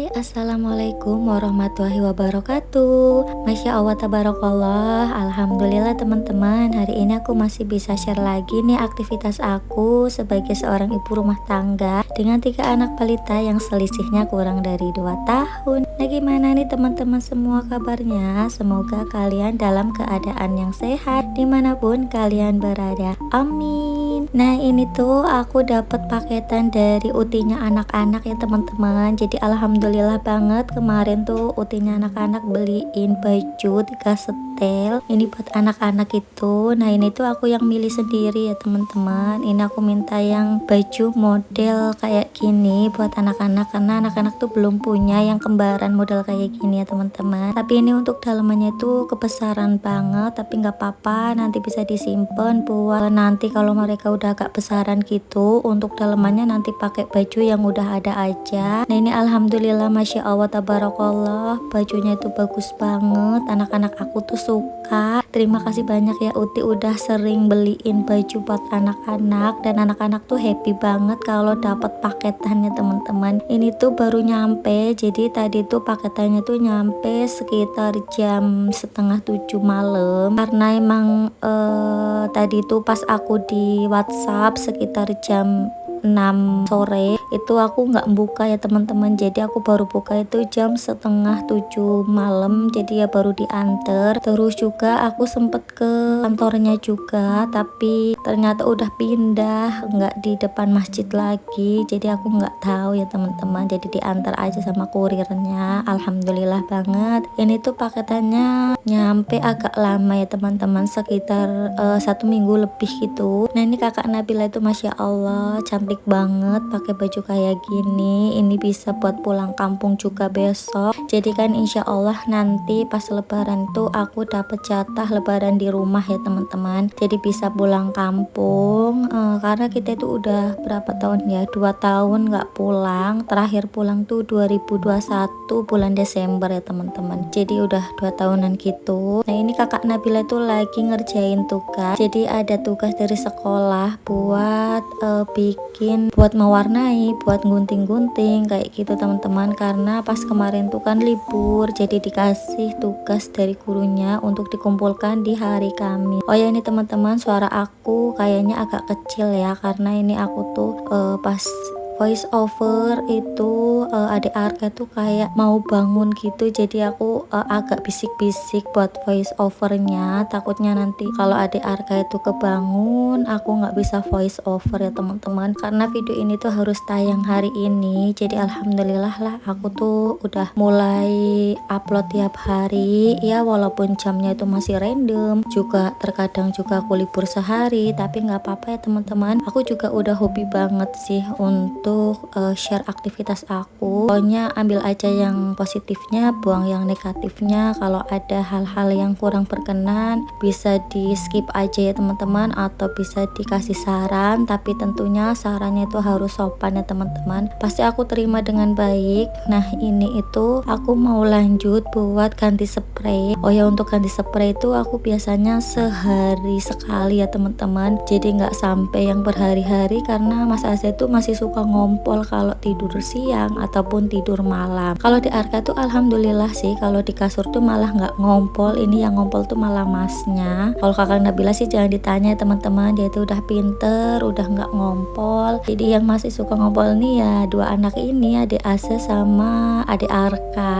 Hai, assalamualaikum warahmatullahi wabarakatuh. Masya Allah tabarakallah. Alhamdulillah teman-teman, hari ini aku masih bisa share lagi nih aktivitas aku sebagai seorang ibu rumah tangga dengan 3 anak balita yang selisihnya kurang dari 2 tahun. Nah, gimana nih teman-teman semua kabarnya? Semoga kalian dalam keadaan yang sehat dimanapun kalian berada, amin. Nah, ini tuh aku dapat paketan dari utinya anak-anak ya teman-teman. Jadi alhamdulillah banget, kemarin tuh utinya anak-anak beliin baju 3 setel ini buat anak-anak itu. Nah, ini tuh aku yang milih sendiri ya teman-teman. Ini aku minta yang baju model kayak gini buat anak-anak, karena anak-anak tuh belum punya yang kembaran model kayak gini ya teman-teman. Tapi ini untuk dalamannya tuh kebesaran banget, tapi nggak apa-apa, nanti bisa disimpan buat nanti kalau mereka udah agak besaran gitu. Untuk dalamannya nanti pakai baju yang udah ada aja. Nah, ini alhamdulillah masya Allah tabarakallah, bajunya itu bagus banget, anak-anak aku tuh suka. Terima kasih banyak ya Uti udah sering beliin baju buat anak-anak, dan anak-anak tuh happy banget kalau dapat paketannya teman-teman. Ini tuh baru nyampe, jadi tadi tuh paketannya tuh nyampe sekitar jam setengah 7 malam, karena emang tadi tuh pas aku di WhatsApp sekitar jam 6 sore itu aku nggak buka ya teman-teman, jadi aku baru buka itu jam setengah 7 malam, jadi ya baru diantar. Terus juga aku sempet ke kantornya juga, tapi ternyata udah pindah, nggak di depan masjid lagi, jadi aku nggak tahu ya teman-teman, jadi diantar aja sama kurirnya. Alhamdulillah banget, ini tuh paketannya nyampe agak lama ya teman-teman, sekitar 1 minggu lebih gitu. Nah, ini kakak Nabila itu masya Allah cantik banget pakai baju kayak gini. Ini bisa buat pulang kampung juga besok, jadi kan insya Allah nanti pas lebaran tuh aku dapet jatah lebaran di rumah ya teman-teman, jadi bisa pulang kampung. Karena kita itu udah berapa tahun ya, 2 tahun nggak pulang. Terakhir pulang tuh 2021 bulan Desember ya teman-teman, jadi udah 2 tahunan gitu. Nah, ini kakak Nabila tuh lagi ngerjain tugas, jadi ada tugas dari sekolah buat bikin, buat mewarnai, buat gunting-gunting kayak gitu teman-teman. Karena pas kemarin tuh kan libur, jadi dikasih tugas dari gurunya untuk dikumpulkan di hari Kamis. Oh ya, ini teman-teman, suara aku kayaknya agak kecil ya, karena ini aku tuh pas voice over itu adik Arka tuh kayak mau bangun gitu, jadi aku agak bisik-bisik buat voice overnya, takutnya nanti kalau adik Arka itu kebangun aku nggak bisa voice over ya teman-teman, karena video ini tuh harus tayang hari ini. Jadi alhamdulillah lah aku tuh udah mulai upload tiap hari ya, walaupun jamnya itu masih random, juga terkadang juga aku libur sehari, tapi nggak apa-apa ya teman-teman. Aku juga udah hobi banget sih untuk share aktivitas aku. Pokoknya ambil aja yang positifnya, buang yang negatifnya. Kalau ada hal-hal yang kurang berkenan bisa di skip aja ya teman-teman, atau bisa dikasih saran, tapi tentunya sarannya itu harus sopan ya teman-teman, pasti aku terima dengan baik. Nah, ini itu aku mau lanjut buat ganti spray. Oh ya, untuk ganti spray itu aku biasanya sehari sekali ya teman-teman, jadi nggak sampai yang berhari-hari, karena Mas Aza itu masih suka ngompol kalau tidur siang ataupun tidur malam. Kalau di Arka tuh alhamdulillah sih, kalau di kasur tuh malah nggak ngompol. Ini yang ngompol tuh malah masnya. Kalau kakak Nabila sih jangan ditanya teman-teman, dia tuh udah pinter, udah nggak ngompol. Jadi yang masih suka ngompol nih ya 2 anak ini, adik Asa sama adik Arka.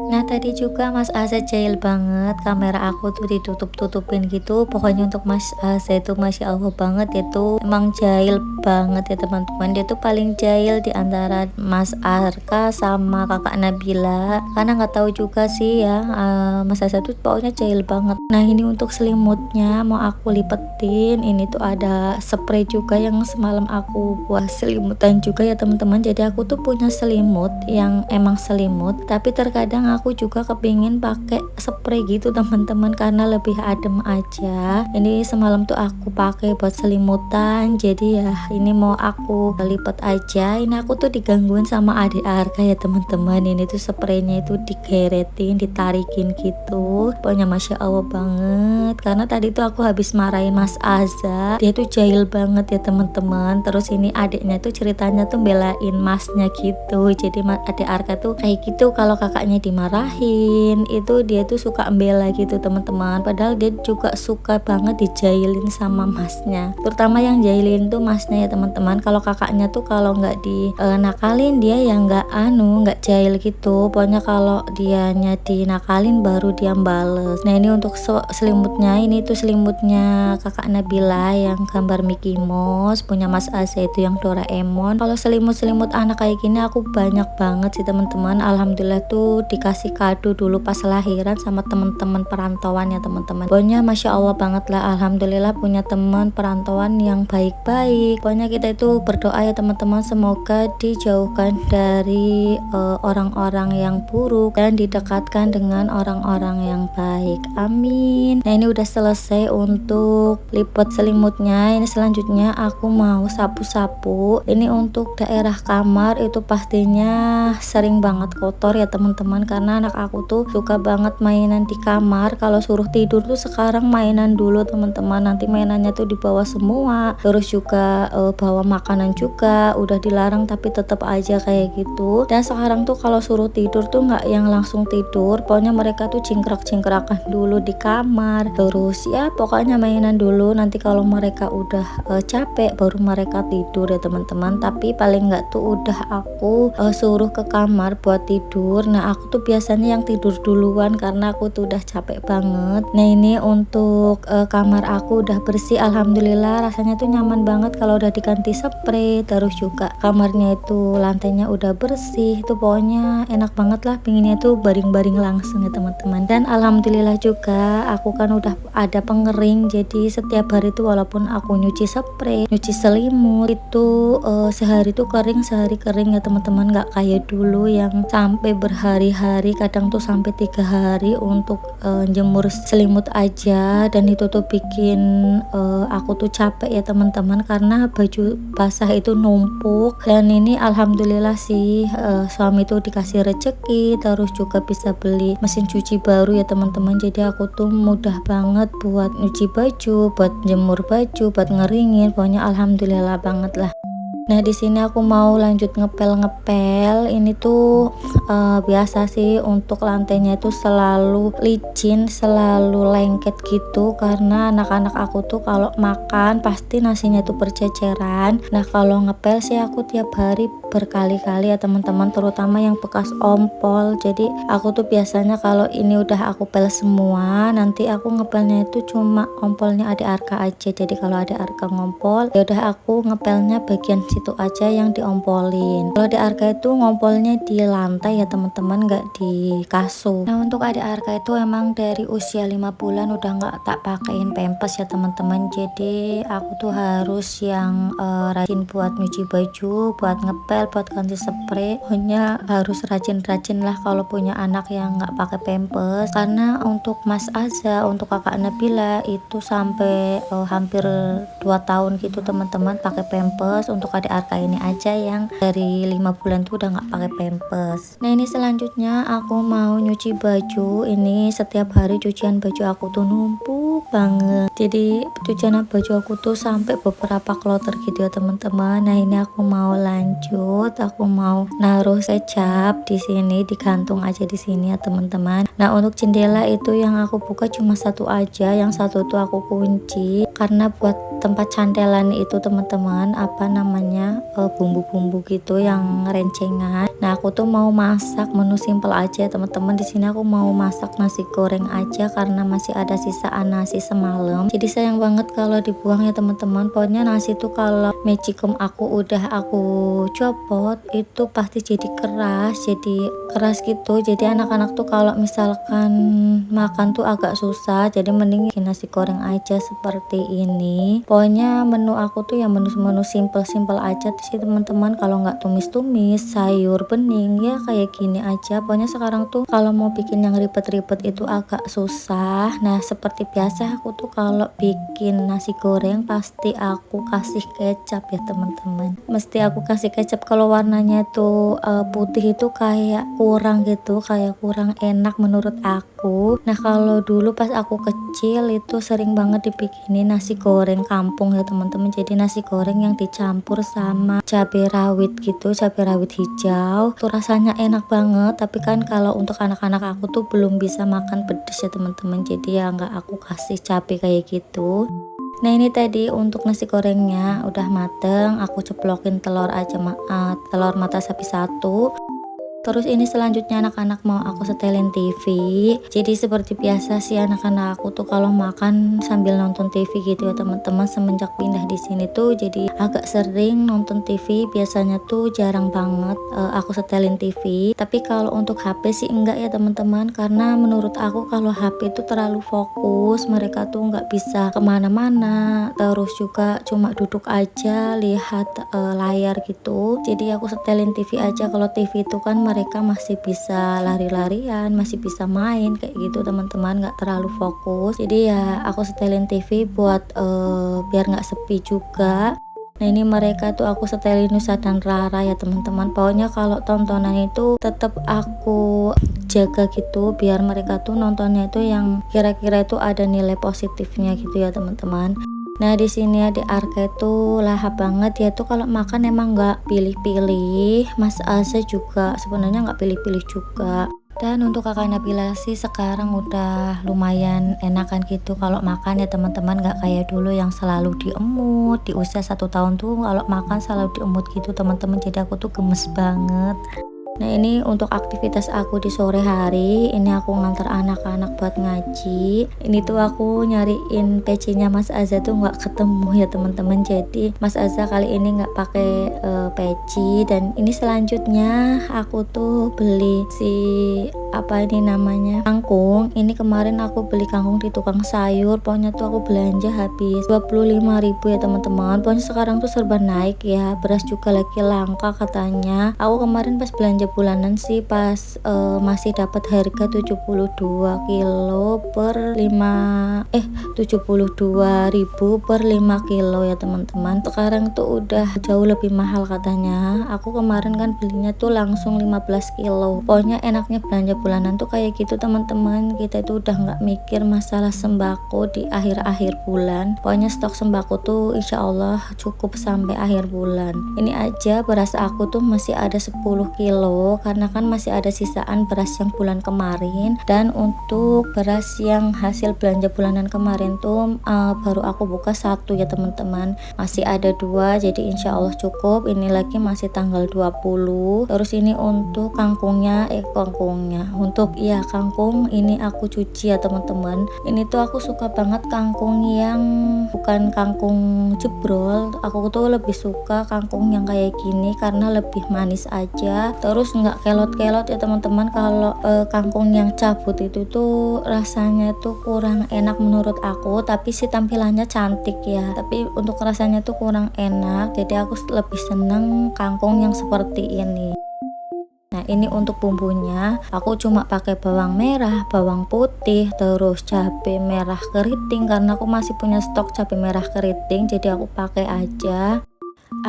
Nah, tadi juga Mas Aza jahil banget, kamera aku tuh ditutup-tutupin gitu. Pokoknya untuk Mas Aza itu masya Allah banget, itu emang jahil banget ya teman-teman. Dia tuh paling jahil di antara Mas Arka sama kakak Nabila, karena nggak tahu juga sih ya, Mas Aza tuh pokoknya jahil banget. Nah, ini untuk selimutnya mau aku lipetin. Ini tuh ada spray juga yang semalam aku buat selimutan juga ya teman-teman. Jadi aku tuh punya selimut yang emang selimut, tapi terkadang aku juga kepingin pakai spray gitu teman-teman, karena lebih adem aja. Ini semalam tuh aku pakai buat selimutan, jadi ya ini mau aku lipat aja. Ini aku tuh digangguin sama adik Arka ya teman-teman. Ini tuh spraynya itu digeretin, ditarikin gitu. Pokoknya masya Allah banget, karena tadi tuh aku habis marahin Mas Aza, dia tuh jahil banget ya teman-teman. Terus ini adiknya tuh ceritanya tuh belain masnya gitu. Jadi adik Arka tuh kayak gitu, kalau kakaknya dimarahin itu dia tuh suka membela gitu teman-teman, padahal dia juga suka banget dijailin sama masnya, terutama yang jailin tuh masnya ya teman-teman. Kalau kakaknya tuh kalau nggak di nakalin dia yang nggak jail gitu, pokoknya kalau dianya dinakalin baru dia bales. Nah ini untuk selimutnya, ini tuh selimutnya kakak Nabila yang gambar Mickey Mouse, punya Mas Asa itu yang Doraemon. Kalau selimut-selimut anak kayak gini aku banyak banget sih teman-teman. Alhamdulillah tuh dikasih kado dulu pas lahiran sama teman-teman perantauan ya teman-teman. Pokoknya masya Allah banget lah, alhamdulillah punya teman perantauan yang baik-baik. Pokoknya kita itu berdoa ya teman-teman, semoga dijauhkan dari orang-orang yang buruk dan didekatkan dengan orang-orang yang baik, amin. Nah ini udah selesai untuk lipat selimutnya. Ini selanjutnya aku mau sapu-sapu. Ini untuk daerah kamar itu pastinya sering banget kotor ya teman-teman, karena anak aku tuh suka banget mainan di kamar. Kalau suruh tidur tuh sekarang mainan dulu teman-teman, nanti mainannya tuh dibawa semua. Terus juga bawa makanan juga udah dilarang, tapi tetap aja kayak gitu. Dan sekarang tuh kalau suruh tidur tuh nggak yang langsung tidur, pokoknya mereka tuh cingkrak-cingkrakan dulu di kamar. Terus ya pokoknya mainan dulu, nanti kalau mereka udah capek baru mereka tidur ya teman-teman. Tapi paling nggak tuh udah aku suruh ke kamar buat tidur. Nah aku tuh biasanya yang tidur duluan karena aku tuh udah capek banget. Nah ini untuk kamar aku udah bersih, alhamdulillah. Rasanya tuh nyaman banget kalau udah diganti spray. Terus juga kamarnya itu lantainya udah bersih, itu pokoknya enak banget lah, pinginnya tuh baring-baring langsung ya teman-teman. Dan alhamdulillah juga aku kan udah ada pengering, jadi setiap hari tuh walaupun aku nyuci spray, nyuci selimut itu sehari tuh kering, sehari kering ya teman-teman. Nggak kayak dulu yang sampai berhari-hari, kadang tuh sampai 3 hari untuk jemur selimut aja. Dan itu tuh bikin aku tuh capek ya teman-teman, karena baju basah itu numpuk. Dan ini alhamdulillah sih suami tuh dikasih rezeki, terus juga bisa beli mesin cuci baru ya teman-teman. Jadi aku tuh mudah banget buat nyuci baju, buat jemur baju, buat ngeringin. Pokoknya alhamdulillah banget lah. Nah di sini aku mau lanjut ngepel. Ini tuh biasa sih untuk lantainya itu selalu licin, selalu lengket gitu, karena anak-anak aku tuh kalau makan pasti nasinya tuh berceceran. Nah kalau ngepel sih aku tiap hari berkali-kali ya teman-teman, terutama yang bekas ompol. Jadi aku tuh biasanya kalau ini udah aku pel semua, nanti aku ngepelnya itu cuma ompolnya adik Arka aja. Jadi kalau adik Arka ngompol, ya udah aku ngepelnya bagian situ aja yang diompolin. Kalau adik Arka itu ngompolnya di lantai ya teman-teman, nggak di kasur. Nah untuk adik Arka itu emang dari usia 5 bulan udah nggak tak pakein pampers ya teman-teman. Jadi aku tuh harus yang rajin buat nyuci baju, buat ngepel, buat ganti spray. Pokoknya harus rajin-rajin lah kalau punya anak yang nggak pakai pampers. Karena untuk Mas Aza, untuk kakak Nabila itu sampai hampir 2 tahun gitu teman-teman pakai pampers. Untuk adik Arka ini aja yang dari 5 bulan tuh udah nggak pakai pampers. Nah ini selanjutnya aku mau nyuci baju. Ini setiap hari cucian baju aku tuh numpuk banget. Jadi cucian baju aku tuh sampai beberapa kloter gitu ya teman-teman. Nah ini aku mau lanjut, aku mau naruh kecap di sini, digantung aja di sini ya teman-teman. Nah untuk jendela itu yang aku buka cuma satu aja, yang satu tuh aku kunci karena buat tempat cantelan itu teman-teman, apa namanya, bumbu-bumbu gitu yang rencengan. Nah aku tuh mau masak menu simple aja teman-teman. Di sini aku mau masak nasi goreng aja karena masih ada sisaan nasi semalam. Jadi sayang banget kalau dibuang ya teman-teman. Pokoknya nasi tuh kalau magicom aku udah aku copot itu pasti jadi keras gitu. Jadi anak-anak tuh kalau misalkan makan tuh agak susah. Jadi mending bikin nasi goreng aja seperti ini. Pokoknya menu aku tuh ya menu-menu simple-simple aja sih teman-teman. Kalau nggak tumis-tumis sayur bening ya, kayak gini aja. Pokoknya sekarang tuh kalau mau bikin yang ribet-ribet itu agak susah. Nah seperti biasa aku tuh kalau bikin nasi goreng pasti aku kasih kecap ya teman-teman, mesti aku kasih kecap. Kalau warnanya tuh putih itu kayak kurang gitu, kayak kurang enak menurut aku. Nah kalau dulu pas aku kecil itu sering banget dibikinin nasi goreng kampung ya teman-teman, jadi nasi goreng yang dicampur sama cabai rawit gitu, cabai rawit hijau tuh rasanya enak banget. Tapi kan kalau untuk anak-anak aku tuh belum bisa makan pedes ya teman-teman, jadi ya nggak aku kasih cabai kayak gitu. Nah ini tadi untuk nasi gorengnya udah mateng, aku ceplokin telur aja, telur mata sapi satu. Terus ini selanjutnya anak-anak mau aku setelin TV. Jadi seperti biasa sih anak-anak aku tuh kalau makan sambil nonton TV gitu ya teman-teman. Semenjak pindah di sini tuh jadi agak sering nonton TV. Biasanya tuh jarang banget aku setelin TV. Tapi kalau untuk HP sih enggak ya teman-teman, karena menurut aku kalau HP itu terlalu fokus, mereka tuh nggak bisa kemana-mana. Terus juga cuma duduk aja lihat layar gitu. Jadi aku setelin TV aja. Kalau TV itu kan mereka masih bisa lari-larian, masih bisa main kayak gitu teman-teman, nggak terlalu fokus. Jadi ya aku setelin TV buat biar nggak sepi juga. Nah ini mereka tuh aku setelin Nusa dan Rara ya teman-teman. Pokoknya kalau tontonan itu tetap aku jaga gitu biar mereka tuh nontonnya itu yang kira-kira itu ada nilai positifnya gitu ya teman-teman. Nah di sini di Arka itu lahap banget ya tuh, kalau makan emang nggak pilih-pilih. Mas Aza juga sebenarnya nggak pilih-pilih juga. Dan untuk kakak Nabila sih sekarang udah lumayan enakan gitu kalau makan ya teman-teman, nggak kayak dulu yang selalu diemut. Di usia 1 tahun tuh kalau makan selalu diemut gitu teman-teman, jadi aku tuh gemes banget. Nah ini untuk aktivitas aku di sore hari, ini aku ngantar anak-anak buat ngaji. Ini tuh aku nyariin pecinya Mas Azza tuh nggak ketemu ya teman-teman, jadi Mas Azza kali ini nggak pakai peci. Dan ini selanjutnya aku tuh beli si apa ini namanya, kangkung. Ini kemarin aku beli kangkung di tukang sayur, pokoknya tuh aku belanja habis 25.000 ya teman-teman. Pokoknya sekarang tuh serba naik ya, beras juga lagi langka katanya. Aku kemarin pas belanja bulanan sih pas masih dapat harga 72 kilo per 72.000 per 5 kilo ya teman-teman. Sekarang tuh udah jauh lebih mahal katanya. Aku kemarin kan belinya tuh langsung 15 kilo. Pokoknya enaknya belanja bulanan tuh kayak gitu teman-teman, kita itu udah nggak mikir masalah sembako di akhir-akhir bulan. Pokoknya stok sembako tuh insya Allah cukup sampai akhir bulan. Ini aja beras aku tuh masih ada 10 kilo karena kan masih ada sisaan beras yang bulan kemarin. Dan untuk beras yang hasil belanja bulanan kemarin tuh baru aku buka 1 ya teman-teman, masih ada 2, jadi insya Allah cukup. Ini lagi masih tanggal 20. Terus ini untuk kangkungnya untuk kangkung ini aku cuci ya teman-teman. Ini tuh aku suka banget kangkung yang bukan kangkung jebrol. Aku tuh lebih suka kangkung yang kayak gini karena lebih manis aja, terus nggak kelot-kelot ya teman-teman. Kalau kangkung yang cabut itu tuh rasanya tuh kurang enak menurut aku, tapi sih tampilannya cantik ya, tapi untuk rasanya tuh kurang enak. Jadi aku lebih seneng kangkung yang seperti ini. Nah ini untuk bumbunya aku cuma pakai bawang merah, bawang putih, terus cabai merah keriting karena aku masih punya stok cabai merah keriting, jadi aku pakai aja.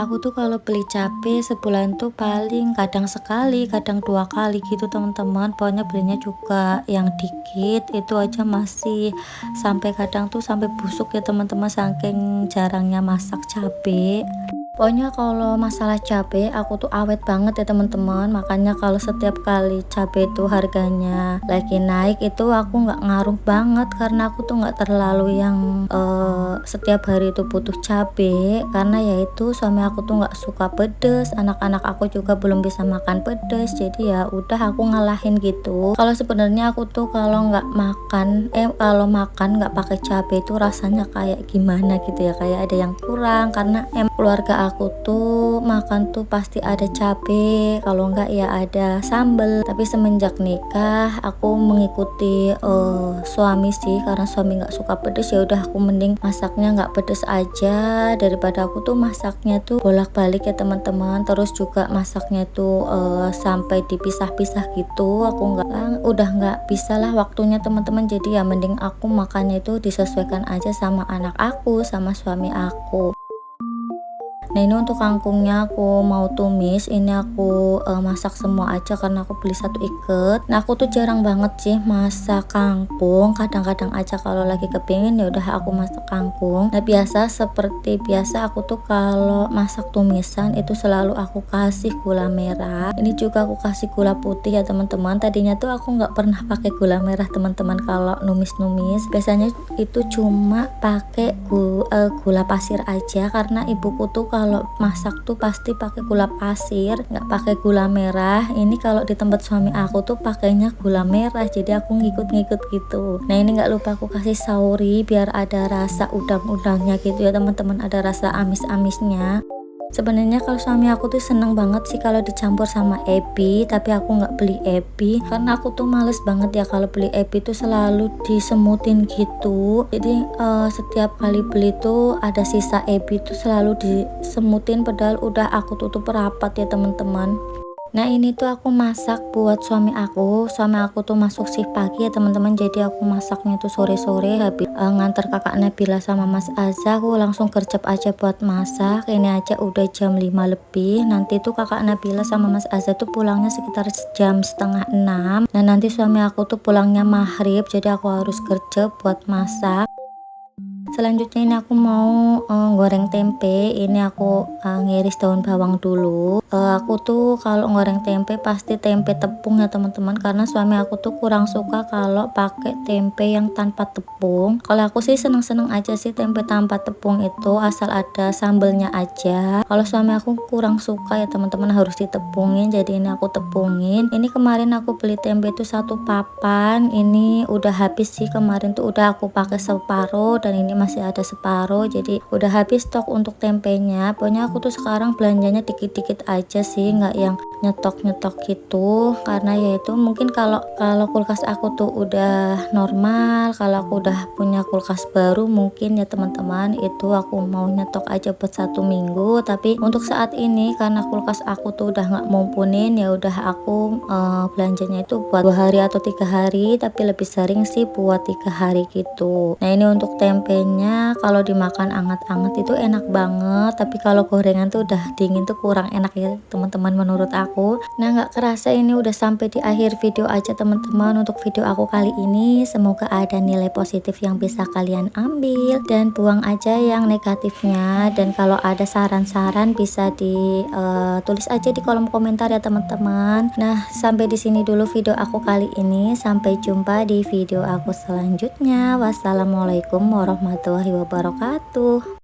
Aku tuh kalau beli cabai sebulan tuh paling kadang sekali, kadang 2 kali gitu teman-teman. Pokoknya belinya juga yang dikit, itu aja masih sampai kadang tuh sampai busuk ya teman-teman, saking jarangnya masak cabai. Pokoknya kalau masalah cabai aku tuh awet banget ya teman-teman, makanya kalau setiap kali cabai itu harganya lagi naik itu aku nggak ngaruh banget, karena aku tuh nggak terlalu yang setiap hari itu butuh cabai, karena yaitu suami aku tuh nggak suka pedes, anak-anak aku juga belum bisa makan pedes, jadi ya udah aku ngalahin gitu. Kalau sebenarnya aku tuh kalau makan nggak pakai cabai itu rasanya kayak gimana gitu ya, kayak ada yang kurang, karena keluarga keluarga aku tuh makan tuh pasti ada cabe, kalau enggak ya ada sambel. Tapi semenjak nikah aku mengikuti suami sih, karena suami nggak suka pedes, ya udah aku mending masaknya nggak pedes aja daripada aku tuh masaknya tuh bolak-balik ya teman-teman. Terus juga masaknya tuh sampai dipisah-pisah gitu, aku udah nggak bisa lah waktunya teman-teman. Jadi ya mending aku makannya itu disesuaikan aja sama anak aku sama suami aku. Nah ini untuk kangkungnya aku mau tumis, ini aku masak semua aja karena aku beli satu iket. Nah aku tuh jarang banget sih masak kangkung, kadang-kadang aja kalau lagi kepingin ya udah aku masak kangkung. Nah seperti biasa aku tuh kalau masak tumisan itu selalu aku kasih gula merah. Ini juga aku kasih gula putih ya teman-teman. Tadinya tuh aku nggak pernah pakai gula merah teman-teman kalau numis-numis. Biasanya itu cuma pakai gula pasir aja, karena ibuku tuh kalau masak tuh pasti pakai gula pasir, nggak pakai gula merah. Ini kalau di tempat suami aku tuh pakainya gula merah, jadi aku ngikut-ngikut gitu. Nah ini nggak lupa aku kasih sauri biar ada rasa udang-udangnya gitu ya teman-teman, ada rasa amis-amisnya. Sebenarnya kalau suami aku tuh seneng banget sih kalau dicampur sama ebi, tapi aku nggak beli ebi karena aku tuh males banget ya kalau beli ebi tuh selalu disemutin gitu. Jadi setiap kali beli tuh ada sisa ebi tuh selalu disemutin, padahal udah aku tutup rapat ya teman-teman. Nah ini tuh aku masak buat suami aku tuh masuk shift pagi ya teman-teman, jadi aku masaknya tuh sore-sore habis nganter kakak Nabila sama Mas Azza, aku langsung gercep aja buat masak. Ini aja udah jam 5 lebih, nanti tuh kakak Nabila sama Mas Azza tuh pulangnya sekitar jam setengah 6. Nah nanti suami aku tuh pulangnya maghrib, jadi aku harus gercep buat masak. Selanjutnya ini aku mau goreng tempe. Ini aku ngiris daun bawang dulu. Aku tuh kalau goreng tempe pasti tempe tepung ya teman-teman, karena suami aku tuh kurang suka kalau pakai tempe yang tanpa tepung. Kalau aku sih seneng-seneng aja sih tempe tanpa tepung itu, asal ada sambelnya aja. Kalau suami aku kurang suka ya teman-teman, harus ditepungin, jadi ini aku tepungin. Ini kemarin aku beli tempe itu satu papan, ini udah habis sih, kemarin tuh udah aku pakai separuh dan ini masih ada separuh, jadi udah habis stok untuk tempenya. Pokoknya aku tuh sekarang belanjanya dikit-dikit aja sih, nggak yang nyetok-nyetok gitu, karena yaitu mungkin kalau kulkas aku tuh udah normal, kalau aku udah punya kulkas baru mungkin ya teman-teman itu aku mau nyetok aja buat 1 minggu. Tapi untuk saat ini karena kulkas aku tuh udah nggak mumpunin, ya udah aku belanjanya itu buat 2 hari atau 3 hari, tapi lebih sering sih buat 3 hari gitu. Nah ini untuk tempenya kalau dimakan anget-anget itu enak banget, tapi kalau gorengan tuh udah dingin tuh kurang enak ya teman-teman menurut aku. Nah nggak kerasa ini udah sampai di akhir video aja teman-teman. Untuk video aku kali ini semoga ada nilai positif yang bisa kalian ambil dan buang aja yang negatifnya. Dan kalau ada saran-saran bisa ditulis aja di kolom komentar ya teman-teman. Nah sampai di sini dulu video aku kali ini, sampai jumpa di video aku selanjutnya. Wassalamualaikum warahmatullahi wabarakatuh.